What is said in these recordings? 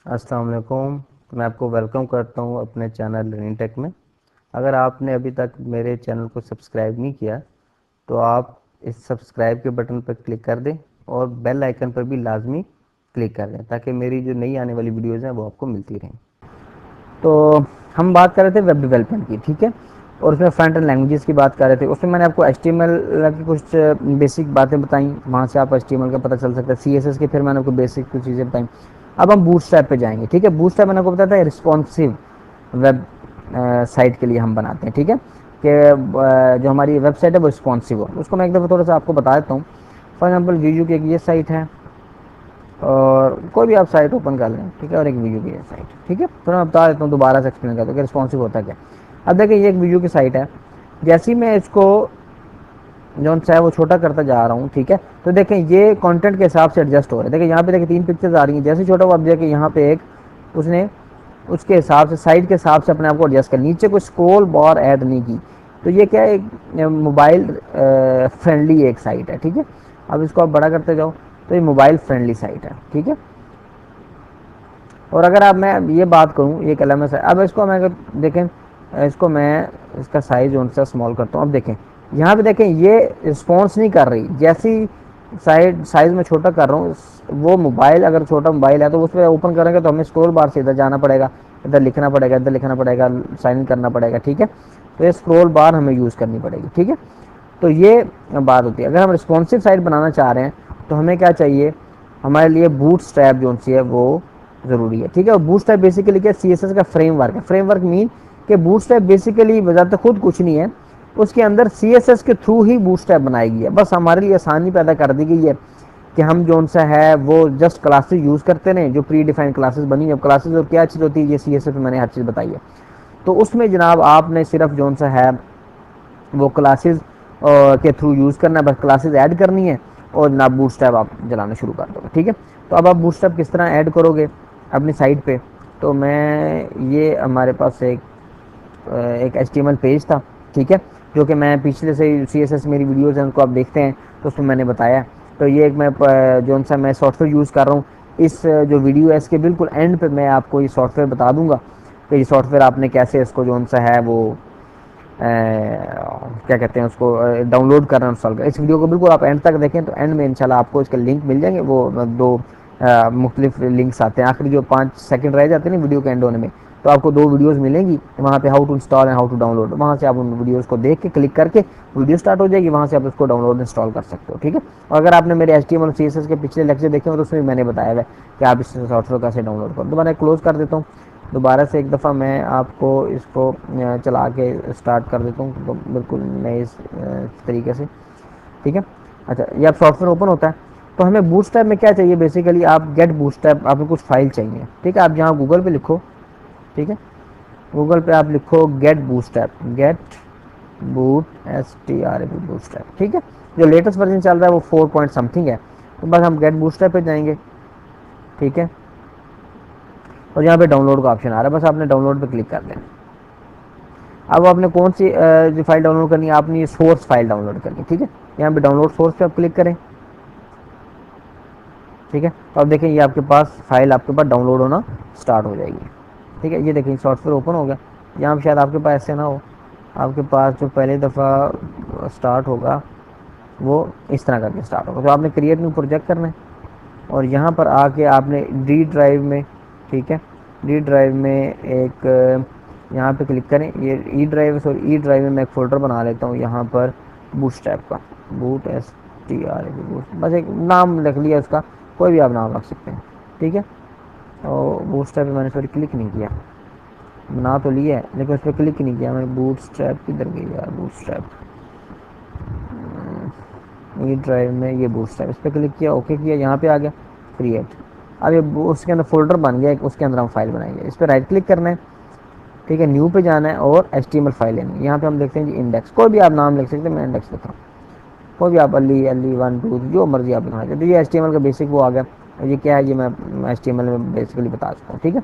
अस्सलाम वालेकुम। मैं आपको वेलकम करता हूं अपने चैनल लर्निंग टेक में। अगर आपने अभी तक मेरे चैनल को सब्सक्राइब नहीं किया तो आप इस सब्सक्राइब के बटन पर क्लिक कर दें और बेल आइकन पर भी लाजमी क्लिक कर दें ताकि मेरी जो नई आने वाली वीडियोज़ हैं वो आपको मिलती रहें। तो हम बात कर रहे थे वेब डेवलपमेंट की, ठीक है, और उसमें फ्रंट एंड लैंग्वेजेस की बात कर रहे थे। उसमें मैंने आपको HTML की कुछ बेसिक बातें बताई, वहाँ से आप HTML का पता चल सकता है। CSS की फिर मैंने आपको बेसिक कुछ चीज़ें बताई। अब हम बूटस्ट्रैप पे जाएंगे, ठीक है। बूटस्ट्रैप मैंने आपको बताया था रिस्पॉन्सिव वेब साइट के लिए हम बनाते हैं, ठीक है, कि जो हमारी वेबसाइट है वो रिस्पॉन्सिव हो। उसको मैं एक दफ़ा थोड़ा सा आपको बता देता हूँ। फॉर एग्जाम्पल वीडियो की एक ये साइट है और कोई भी आप साइट ओपन कर लें, ठीक है, और एक वीडियो की साइट, ठीक है। तो मैं बता देता हूँ, दोबारा से एक्सप्लेन करता हूँ कि रिस्पॉन्सिव होता क्या। अब देखिए ये एक वीडियो की साइट है। जैसे ही मैं इसको जो सा है वो छोटा करता जा रहा हूँ, ठीक है, तो देखें ये कंटेंट के हिसाब से एडजस्ट हो रहा है। देखिए यहाँ पे देखिए 3 पिक्चर्स आ रही हैं। जैसे छोटा हुआ अब देखिए यहाँ पे एक उसने उसके हिसाब से साइड के हिसाब से अपने आप को एडजस्ट कर, नीचे कोई स्क्रॉल बार ऐड नहीं की। तो ये क्या है, मोबाइल फ्रेंडली एक साइट है, ठीक है। अब इसको आप बड़ा करते जाओ तो ये मोबाइल फ्रेंडली साइट है, ठीक है। और अगर आप मैं ये बात करूँ ये LMS है। अब इसको मैं अगर देखें, इसको मैं इसका साइज उनसे स्मॉल करता हूँ। अब देखें यहाँ पे देखें ये रिस्पॉन्स नहीं कर रही। जैसी साइज में छोटा कर रहा हूँ, वो मोबाइल अगर छोटा मोबाइल है तो उस पर ओपन करेंगे तो हमें स्क्रॉल बार से इधर जाना पड़ेगा, इधर लिखना पड़ेगा, इधर लिखना पड़ेगा, साइन इन करना पड़ेगा, ठीक है। तो ये स्क्रॉल बार हमें यूज़ करनी पड़ेगी, ठीक है। तो ये बात होती है। अगर हम रिस्पॉन्सिव साइट बनाना चाह रहे हैं तो हमें क्या चाहिए, हमारे लिए बूट स्ट्रैप जो सी है वो ज़रूरी है, ठीक है। और बूट स्ट्रैप बेसिकली क्या CSS का फ्रेमवर्क है। फ्रेमवर्क मीन कि बूट स्ट्रैप बेसिकली बजाते खुद कुछ नहीं है, उसके अंदर CSS के थ्रू ही बूट स्ट्रैप बनाई गई है। बस हमारे लिए आसानी पैदा कर दी गई है कि हम जो सा है वो जस्ट क्लासेस यूज़ करते रहें, जो प्री डिफाइंड क्लासेस बनी है। क्लासेस और क्या चीज़ होती है, ये CSS में मैंने हर चीज़ बताई है। तो उसमें जनाब आपने सिर्फ जो सा है वो क्लासेस के थ्रू यूज़ करना है, बस क्लासेस ऐड करनी है और जनाब बूटस्ट्रैप आप चलाना शुरू कर दोगे, ठीक है। तो अब आप बूटस्ट्रैप किस तरह ऐड करोगे अपनी साइट पे। तो मैं ये हमारे पास एक HTML पेज था, ठीक है, जो कि मैं पिछले से CSS मेरी वीडियोज़ हैं उनको आप देखते हैं तो उसमें मैंने बताया। तो ये एक मैं जो सा मैं सॉफ्टवेयर यूज़ कर रहा हूँ। इस जो वीडियो है इसके बिल्कुल एंड पे मैं आपको ये सॉफ्टवेयर बता दूंगा कि ये सॉफ्टवेयर आपने कैसे इसको जो सा है वो क्या कहते हैं उसको डाउनलोड करना, इंस्टॉल करना। इस वीडियो को बिल्कुल आप एंड तक देखें तो एंड में इंशाल्लाह आपको इसके लिंक मिल जाएंगे। वो दो मुख्तलिफ लिंक्स आते हैं, आखिरी जो 5 सेकंड रह जाते हैं ना वीडियो के एंड होने में, तो आपको 2 वीडियोस मिलेंगी वहाँ पे, how to install and how to download. वहाँ से आप उन वीडियोस को देख के क्लिक करके वीडियो स्टार्ट हो जाएगी, वहाँ से आप उसको डाउनलोड इंस्टॉल कर सकते हो, ठीक है। और अगर आपने मेरे HTML और CSS के पिछले लेक्चर देखे हो तो उसमें मैंने बताया है कि आप इस सॉफ्टवेयर कैसे डाउनलोड करो। दोबारा क्लोज कर देता हूँ, दोबारा से एक दफ़ा मैं आपको इसको चला के स्टार्ट कर देता हूँ तो बिल्कुल नए तरीके से, ठीक है। अच्छा, ये अब सॉफ्टवेयर ओपन होता है तो हमें बूटस्ट्रैप में क्या चाहिए, बेसिकली आप गेट बूटस्ट्रैप, आपको कुछ फाइल चाहिए, ठीक है। आप जहाँ गूगल पे लिखो, ठीक है, गूगल पे आप लिखो get bootstrap, get boot STRAP bootstrap, ठीक है। जो लेटेस्ट वर्जन चल रहा है वो 4 पॉइंट समथिंग है। तो बस हम गेट बूटस्ट्रैप पे जाएंगे, ठीक है, और यहाँ पे डाउनलोड का ऑप्शन आ रहा है, बस आपने डाउनलोड पे क्लिक कर देना। अब आपने कौन सी जो फाइल डाउनलोड करनी है, आपने ये सोर्स फाइल डाउनलोड करनी है, ठीक है। यहाँ पे डाउनलोड सोर्स पे आप क्लिक करें, ठीक है। तो अब देखें ये आपके पास फाइल आपके पास डाउनलोड होना स्टार्ट हो जाएगी, ठीक है। ये देखें सॉफ्टवेयर ओपन हो गया। यहाँ पे शायद आपके पास ऐसे ना हो, आपके पास जो पहली दफ़ा स्टार्ट होगा वो इस तरह करके स्टार्ट होगा। तो आपने क्रिएट न्यू प्रोजेक्ट करना है और यहाँ पर आके आपने डी ड्राइव में, ठीक है, डी ड्राइव में एक यहाँ पे क्लिक करें। ये ई ड्राइव में मैं एक फ़ोल्डर बना लेता हूँ यहाँ पर बूटस्ट्रैप का, बूट STRAP बूट, बस एक नाम लिख लिया उसका, कोई भी आप नाम रख सकते हैं, ठीक है। और बूटस्ट्रैप पे मैंने सॉरी क्लिक नहीं किया, बना तो लिया है लेकिन उस पर क्लिक नहीं किया मैंने। बूटस्ट्रैप किधर गई यार, बूटस्ट्रैप ई ड्राइव में, ये बूटस्ट्रैप, इस पर क्लिक किया, ओके किया, यहाँ पे आ गया क्रिएट। अब ये उसके अंदर फोल्डर बन गया, उसके अंदर हम फाइल बनाएंगे। इस पर राइट क्लिक करना है, ठीक है, न्यू पे जाना है और HTML फाइल लेनी है। यहाँ पे हम देखते हैं जी इंडेक्स, कोई भी आप नाम लिख सकते हैं, मैं इंडेक्स लिख रहा हूँ। कोई भी आप अली अली 1 2 जो मर्जी आप लिखना चाहते। तो ये HTML का बेसिक वो आ गया। ये क्या है, ये मैं HTML में बेसिकली बता चुका हूँ, ठीक है।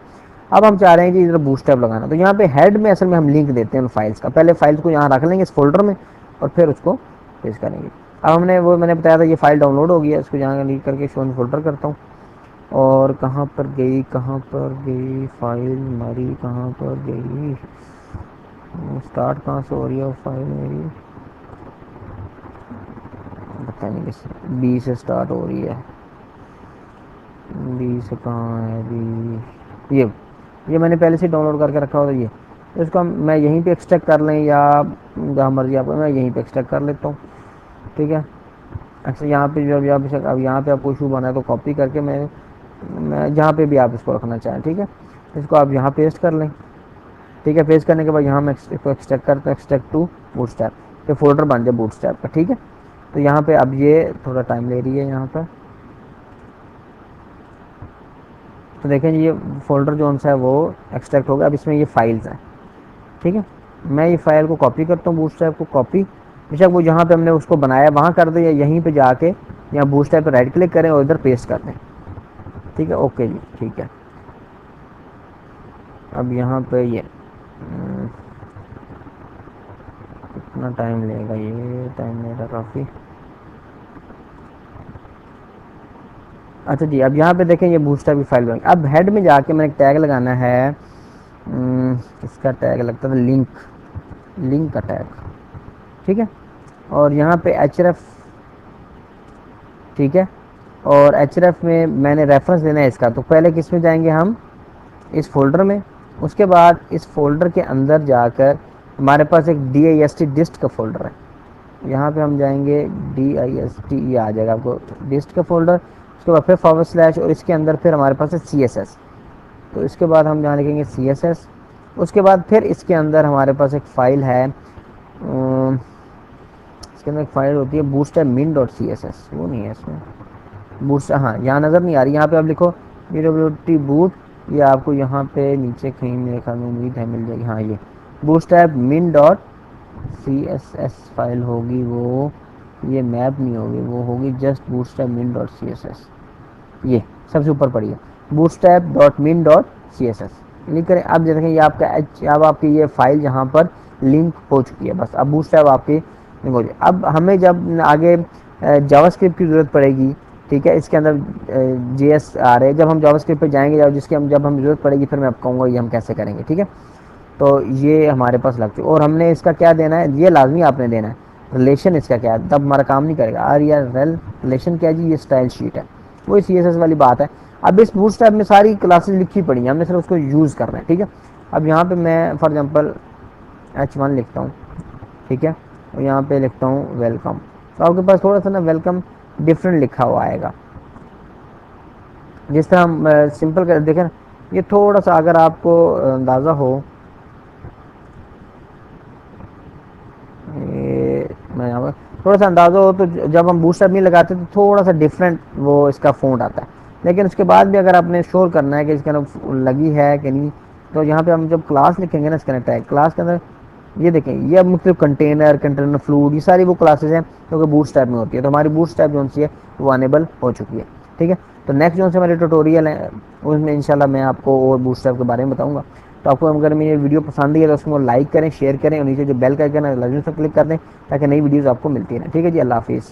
अब हम चाह रहे हैं कि इधर बूटस्ट्रैप लगाना, तो यहाँ पे हेड में असल में हम लिंक देते हैं फाइल्स का। पहले फाइल्स को यहाँ रख लेंगे इस फोल्डर में और फिर उसको पेश करेंगे। अब हमने वो मैंने बताया था ये फाइल डाउनलोड हो गया, इसको यहाँ क्लिक करके शो इन फोल्डर करता हूँ और कहाँ पर गई फाइल हमारी, कहाँ पर गई, स्टार्ट कहाँ से हो रही है वो फाइल मेरी, पता नहीं किस बी से स्टार्ट हो रही है, बी से कहाँ है बी, ये मैंने पहले से डाउनलोड करके रखा होता ये, तो इसको मैं यहीं पे एक्सट्रैक्ट कर लें या जहाँ मर्जी आपको, मैं यहीं पे एक्सट्रैक्ट कर लेता हूँ। ठीक है, अच्छा यहाँ पे जब अब यहाँ पे आपको इशू बना है तो कॉपी करके मैं जहाँ पे भी आप इसको रखना चाहें, ठीक है, इसको आप यहाँ पेस्ट कर लें। ठीक है, पेस्ट करने के बाद यहाँ मैं इसको एक्सट्रैक्ट करता हूँ, एक्सट्रैक्ट टू बूटस्ट्रैप, ये फोल्डर बन जाए बूटस्ट्रैप का। ठीक है, तो यहाँ पे अब ये थोड़ा टाइम ले रही है यहाँ पर, तो देखें ये फोल्डर जो सा है वो एक्सट्रैक्ट हो गया। अब इसमें ये फाइल्स हैं। ठीक है, मैं ये फाइल को कॉपी करता हूँ, बूटस्ट्रैप को कॉपी, बेशक वो जहाँ पे हमने उसको बनाया वहाँ कर दें या यहीं पे जाके यहाँ बूटस्ट्रैप पे राइट क्लिक करें और इधर पेस्ट कर दें। ठीक है, ओके जी, ठीक है। अब यहाँ पे ये कितना टाइम लेगा, ये टाइम लेगा काफ़ी। अच्छा जी, अब यहाँ पे देखें ये बूटस्ट्रैप की फाइल बन गई। अब हेड में जाके मैंने एक टैग लगाना है, इसका टैग लगता था लिंक, लिंक का टैग। ठीक है, और यहाँ पे href, ठीक है, और href में मैंने रेफरेंस देना है इसका, तो पहले किस में जाएंगे हम, इस फोल्डर में, उसके बाद इस फोल्डर के अंदर जाकर हमारे पास एक dist डिस्ट का फोल्डर है, यहाँ पे हम जाएंगे dist, ये आ जाएगा आपको डिस्ट का फोल्डर, उसके बाद फिर फॉरवर्ड स्लैश और इसके अंदर फिर हमारे पास है css, तो इसके बाद हम जहाँ लिखेंगे css, उसके बाद फिर इसके अंदर हमारे पास एक फ़ाइल है, इसके अंदर एक फ़ाइल होती है bootstrap min.css, वो नहीं है इसमें बूट, हाँ यहाँ नज़र नहीं आ रही, यहाँ पे आप लिखो bwt boot, ये आपको यहाँ पे नीचे कहीं मेरे ख्याल में उम्मीद है मिल जाएगी, हाँ ये bootstrap min.css फाइल होगी वो, ये मैप नहीं होगी, वो होगी जस्ट bootstrap min.css, ये सबसे ऊपर पड़ी है bootstrap.min.css, क्लिक करें। अब देखें ये आपका अब आपकी ये फाइल यहाँ पर लिंक हो चुकी है, बस अब बूटस्ट्रैप आपकी लिंक हो जाए। अब हमें जब आगे जावास्क्रिप्ट की ज़रूरत पड़ेगी, ठीक है, इसके अंदर JS आ रहे हैं, जब हम जावास्क्रिप्ट पे जाएंगे जिसकी जब हम ज़रूरत पड़ेगी फिर मैं आपको कहूँगा ये हम कैसे करेंगे। ठीक है, तो ये हमारे पास लग चुका, और हमने इसका क्या देना है, ये लाजमी आपने देना है रिलेशन, इसका क्या है, तब हमारा काम नहीं करेगा। REL रिलेशन क्या है जी, ये स्टाइल शीट है, वही CSS वाली बात है। अब इस बूटस्ट्रैप में सारी क्लासेस लिखी पड़ी हैं, हमने सिर्फ उसको यूज़ करना है। ठीक है, अब यहाँ पे मैं फॉर एग्जांपल H1 लिखता हूँ, ठीक है, और यहाँ पे लिखता हूँ वेलकम, तो आपके पास थोड़ा सा ना वेलकम डिफरेंट लिखा हुआ आएगा, जिस तरह हम सिंपल कर देखें ना, ये थोड़ा सा अगर आपको अंदाज़ा हो, मैं यहाँ पर थोड़ा सा अंदाज़ा हो, तो जब हम बूटस्ट्रैप नहीं लगाते तो थोड़ा सा डिफरेंट वो इसका फ़ॉन्ट आता है, लेकिन उसके बाद भी अगर आपने श्योर करना है कि इसके अंदर लगी है कि नहीं, तो यहाँ पे हम जब क्लास लिखेंगे ना, इसके अंदर टैग क्लास के अंदर ये देखें, ये अब मुख्तलिफ कंटेनर फ्लूड, ये सारी वो क्लासेस हैं क्योंकि बूटस्ट्रैप में होती है, तो हमारी बूटस्ट्रैप जो सी है वो अनेबल हो चुकी है। ठीक है, तो नेक्स्ट जो से हमारे ट्यूटोरियल है उसमें इंशाल्लाह मैं आपको और बूटस्ट्रैप के बारे में बताऊँगा। तो आपको अगर मेरी वीडियो पसंद है तो उसको लाइक करें, शेयर करें, और नीचे जो बेल का आइकन है लाजमी से क्लिक कर दें ताकि नई वीडियोज़ आपको मिलती रहें। ठीक है जी, अल्लाह हाफिज़।